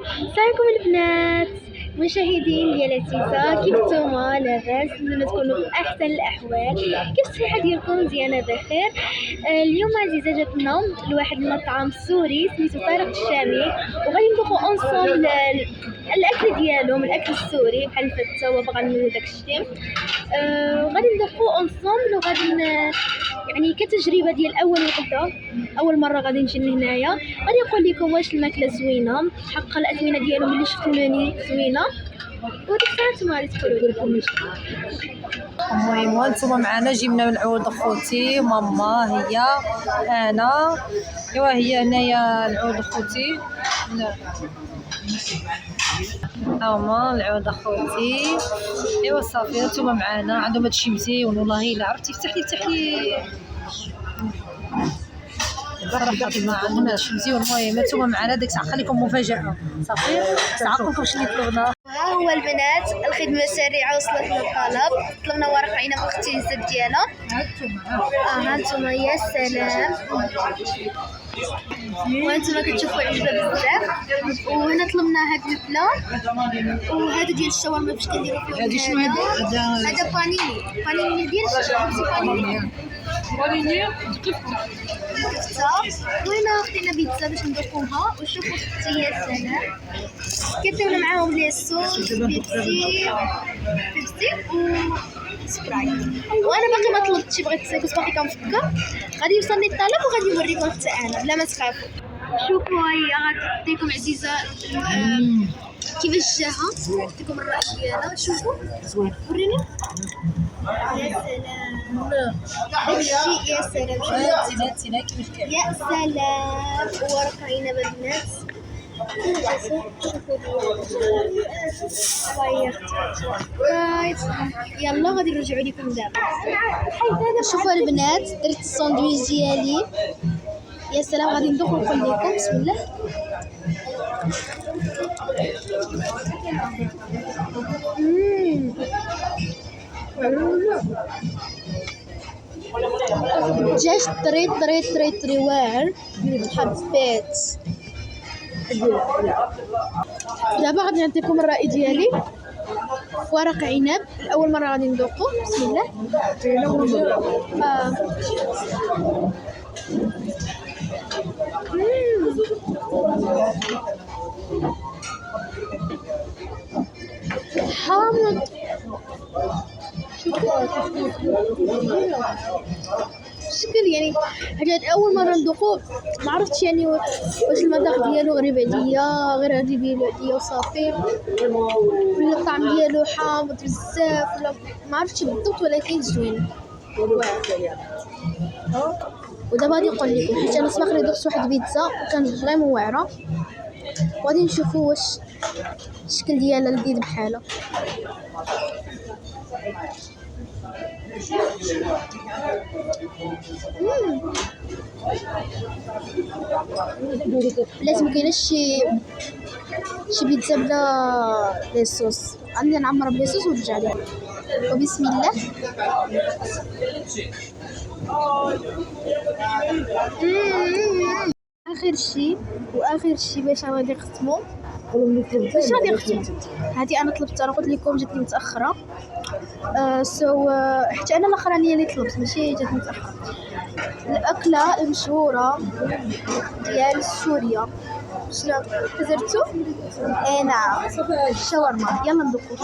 عليكم البنات مشاهدين ديال لاتيسا، كيف نتوما؟ لاباس؟ نتمنى تكونوا في احسن الاحوال. كيف الصحه ديالكم؟ مزيانه بخير. اليوم عزيزه جات لنا لواحد المطعم سوري سميتو طارق الشامي، وغادي ندوقو اونصومبل الاكل ديالهم، الاكل السوري بحال الفته وبغنمو وداكشي. غادي ندوقو اونصومبل، وغادي يعني كتجربه ديال اول وحده، اول مره غادي نجي لهنايا. غادي نقول لكم واش الماكله زوينه حق الاثمنه ديالهم اللي شفت المنيو زوينه، وديك الساعه نتوما غادي تقولوا لكم. المهم هانتوما معنا جبنا من العود خوتي ماما، هي انا، ايوا هي هنايا العود خوتي، ماما العود خوتي، ايوا صافي هانتوما معنا. عندهم هادشي مزيون والله الا عرفتي. افتح لي صراحه ما عندهم هادشي مزيون. المهم هانتوما معنا ديك الساعه خليكم مفاجاه صافي. تعرفوا شنو طلبنا؟ ها هو البنات، الخدمه سريعه وصلت لنا الطلب. طلبنا ورق عنب اختيزات ديالها. هانتوما يا سلام، وانتما كتشوفوا عجبه بزاف. وهنا طلبنا هاد البلا، وهذا ديال الشاورما باش كنديروا فيه. هادي شنو هذا بانيني ديال الشاورما. بانيني كفته. وهنا خدينا بيتزا باش ندوقوها. وشوفوا حتى يا سلام، كيعطيونا معاهم لي صوص بيبسي وسبرايت. وانا باقي ما طلبتش، بغيت كنت باقي كنفكر. غادي يوصلني الطلب وغادي نوريكم حتى انا بلا ما تخافوا. شوفوا هي غتعطيكم عزيزه كيفاش جاها، نعطيكم الراي ديالها. شوفوا زوين، وريني. يا سلام داكشي، يا سلام. هاتينا كيفاش كاين. يا سلام، ورق عنب البنات. يلا غادي نرجعوا لكم دابا. شوفوا البنات، درت الساندويتش ديالي. يا سلام، غادي ندوق ونقول لكم. بسم الله. دجاج طري واعر، حبيت. دابا غادي نعطيكم الرأي ديالي. ورق عنب اول مره غادي ندوقو. بسم الله. حامض. شكل يعني حاجات اول مره ندوقو، ما عرفتش يعني واش المذاق ديالو غريب عليا، غير غريب عليا وصافي، ولا الطعم ديالو حامض بزاف، ولا ما عرفتش بالضبط، ولكن زوين. ودابا غادي نقول لكم، حيت انا سبق لي درت واحد بيتزا كانت فريمون واعره. غادي نشوفوا واش الشكل ديالها لذيذ بحالها. بلاتي ما كايناش شي بيتزا بلا لي صوص. عندي نعمر بلي صوص ونرجع لكم. وبسم الله. اخر شي باش غادي نختموا. هادي انا طلبتها، انا قلت لكم جاتني متاخره. حتى انا الاخرانيه اللي طلبت ماشي جات متاخره. الاكله المشهوره ديال سوريا، شنو درتو؟ نعم، الشاورما. يلا ندوقو.